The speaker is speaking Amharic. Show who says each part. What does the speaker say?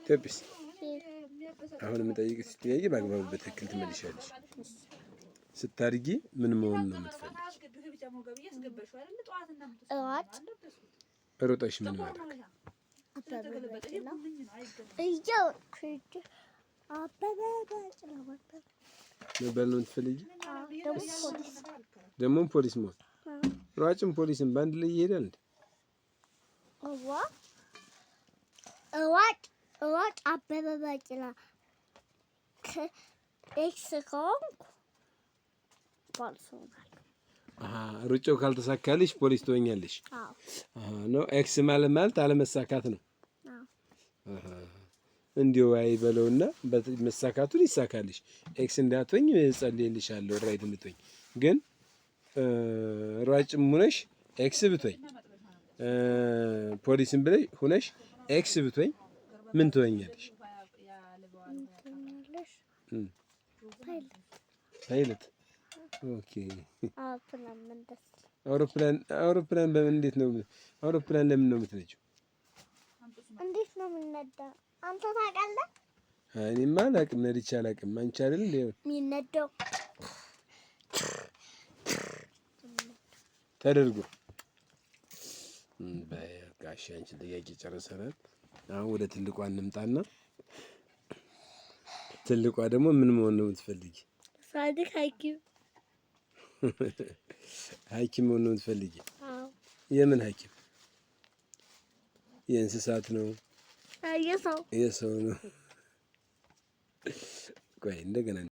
Speaker 1: ኢትዮጵስ አሁን የምጠይቅሽ ጥያቄ በአግባቡ በትክክል ትመልሻለሽ። ስታድጊ ምን መሆን ነው የምትፈልጊ? ሮጠሽ ምን ማድረግ? መባል ነው የምትፈልጊ? ደግሞ ፖሊስ መሆን? ሯጭም ፖሊስም በአንድ ላይ ይሄዳል እንዴ?
Speaker 2: ሯጭ አበበ ቢቂላ ኤክስ ከሆንኩ ፖሊስ እሆናለሁ።
Speaker 1: ሩጫው ካልተሳካልሽ ፖሊስ ትሆኛለሽ? ነው ኤክስ ማለት አለመሳካት ነው። እንዲሁ አይበለውና መሳካቱን ይሳካልሽ። ኤክስ እንዳትሆኝ ጸልይልሻለሁ ራይድ እንድትሆኝ። ግን ሯጭም ሆነሽ ኤክስ ብትሆኝ ፖሊስም ብለሽ ሆነሽ ኤክስ ብትሆኝ ምን ትሆኛለሽ? ፓይለት። ኦኬ። አውሮፕላን በምን እንዴት ነው? አውሮፕላን ለምን ነው የምትነጂው?
Speaker 2: እንዴት ነው የምንነዳው? አንተ ታውቃለህ?
Speaker 1: እኔማ አላውቅም፣ ነድቼ አላውቅም። አንቺ አይደል እንዴ
Speaker 2: የሚነዳው
Speaker 1: ተደርጎ? በቃ እሺ፣ አንቺ ጥያቄ ጨርሰናል። አሁን ወደ ትልቋ እንምጣና ትልቋ ደግሞ ምን መሆን ነው የምትፈልጊ?
Speaker 2: ሳድግ ሐኪም።
Speaker 1: ሐኪም መሆን ነው የምትፈልጊ? የምን ሐኪም? የእንስሳት ነው? የሰው ነው? ቆይ እንደገና